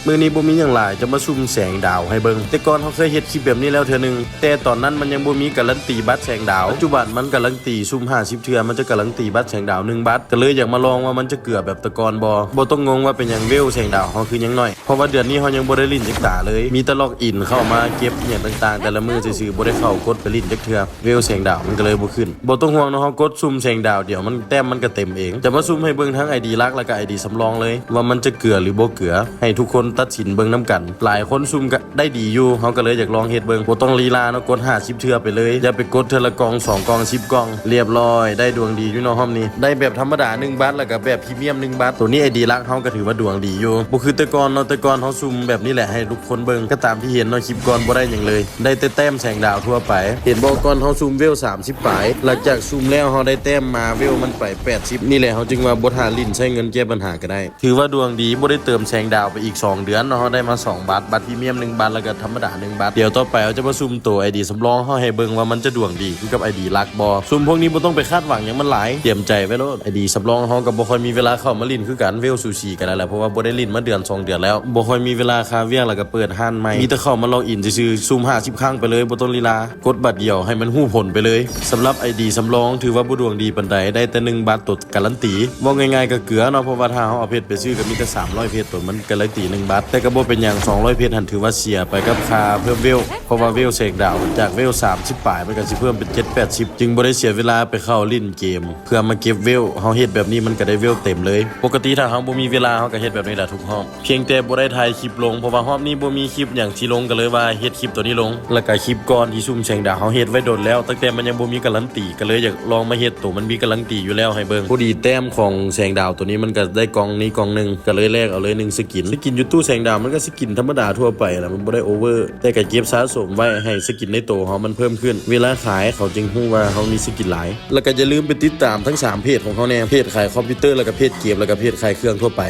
มื้อนี้บ่มีหยังหลายจะมาซุ่มแสงดาวให้เบิ่งแต่ก่อนเฮาเคยเฮ็ดคลิปแบบนี้แล้วเทื่อนึงแต่ตอนนั้นมันยังบ่มีการันตีบัตรแสงดาวปัจจุบันมันการันตีซุ่ม50เทื่อมันจะการันตีบัตรแสงดาว1บัตรก็เลยอยากมาลองว่ามันจะเกือบแบบแต่ก่อนบ่ต้องงงว่าเป็นหยังเวลแสงดาวเฮาคือหยังน้อยเพราะว่าเดือนนี้เฮายังบ่ได้ลิ้นจักตาเลยมีแต่ล็อกอินเข้ามาเก็บอิหยังต่างๆแต่ละมื้อซื่อๆบ่ได้เข้ากดไปลิ้นจักเทื่อเวลแสงดาวมันก็เลยบ่ขึ้นบ่ต้องห่วงเนาะเฮากดซุ่มแสงดาวเดี๋ยวมันแต้มมันก็เต็มเองจะมาซุ่มให้เบิ่งทั้ง ID ลักแล้วก็ ID สำรองเลยว่ามันจะเกลือหรือบ่เกลือให้ทุกคนตัดสินเบิ่งนำกันหลายคนซุ่มก็ได้ดีอยู่เฮาก็เลยอยากลองเฮ็ดเบิ่งบ่ต้องลีลาเนาะกด50เทื่อไปเลยอย่าไปกดเทื่อละกอง2กอง10กองเรียบร้อยได้ดวงดีอยู่เนาะห้อมนี้ได้แบบธรรมดา1บาทแล้วก็แบบพรีเมียม1บาทตัวนี้ ID ลักเฮาก็ถือว่าดวงดีอยู่บ่คือแต่ก่อนเนาะแต่ก่อนเฮาซุ่มแบบนี้แหละให้ทุกคนเบิ่งก็ตามที่เห็นเนาะคลิปก่อนบ่ได้หยังเลยได้แต่แต้มแสงดาวทั่วไปเห็นบ่ก่อนเฮาซุ่มเวล30ปลายหลังจากซุ่มแล้วเฮาได้แต้มมาเวลมันไป80นี่แหละเฮาจึงว่าบ่ทาลิ้นใช้เงินแก้ปัญหาก็ได้ถือว่าดวงดีบ่ได้เติมแสงดาวไปอีก2เดือนเนาะเฮาได้มา2บาทบัตรพรีเมียม1บาทแล้วก็ธรรมดา1บาทเดี๋ยวต่อไปเฮาจะมาซุ่มตัว ID สำรองเฮาให้เบิ่งว่ามันจะดวงดีคือกับ ID ลักบ่ซุ่มพวกนี้บ่ต้องไปคาดหวังหยังมันหลายเตรียมใจไว้โลด ID สำรองเฮาก็บ่ค่อยมีเวลาเข้ามาลิ้นคือกันเวลซูชิกันนั่นแหละเพราะว่าบ่ได้ลิ้นมาเดือน2เดือนแล้วบ่ค่อยมีเวลาคาเวียงแล้วก็เปิดห้านใหม่มีแต่เข้ามาล็อกอินซื่อๆซุ่ม50ครั้งไปเลยบ่ต้องลีลากดบัตรเดียวให้มันฮู้ผลไปเลยสำหรับ ID สำรองถือว่าบ่ดวงดีปานใดได้แต่1บาทตดการันตีบ่ง่ายๆก็เกลือเนาะเพราะว่าถ้าเฮาเอาเพชรไปซื้อก็มีแต่300เพชรตดมันการันตี1บาทแต่ก็บ่เป็นหยัง200เพชรหันถือว่าเสียไปกับค่าเพิ่มเวลเพราะว่าเวลเสกดาวจากเวล30ปลายมันก็สิเพิ่มเป็น7-80จึงบ่ได้เสียเวลาไปเข้าลิ้นเกมเพื่อมาเก็บเวลเฮาเฮ็ดแบบนี้มันก็ได้เวลเต็มเลยปกติถ้าเฮาบ่มีเวลาเฮาก็เฮ็ดแบบนี้แหละทุกรอบเพียงแต่บ่ได้ถ่ายคลิปลงเพราะว่ารอบนี้บ่มีคลิปหยังที่ลงก็เลยว่าเฮ็ดคลิปตัวนี้ลงแล้วก็คลิปก่อนที่ซุ่มแสงดาวเฮาเฮ็ดไว้โดนแล้วตั้งแต่มันยังบ่มีการันตีก็เลยอยากลองมาเฮ็ดตัวมันมีการันตีอยู่แล้วให้เบิ่งพอดีแต้มของแสงดาวตัวนี้มันก็ได้กองนี้กองนึงก็เลยแลกเอาเลย1สกินอยู่ตู้แสงดาวมันก็สกินธรรมดาทั่วไปล่ะมันบ่ได้โอเวอร์แต่ก็เก็บสะสมไว้ให้สกินในตัวเฮามันเพิ่มขึ้นเวลาขายเขาจึงฮู้ว่าเฮามีสกินหลายแล้วก็อย่าลืมไปติดตามทั้ง3เพจของเขาแน่เพจขายคอมพิวเตอร์แล้วก็เพจเกมแล้วก็เพจขายเครื่องทั่วไป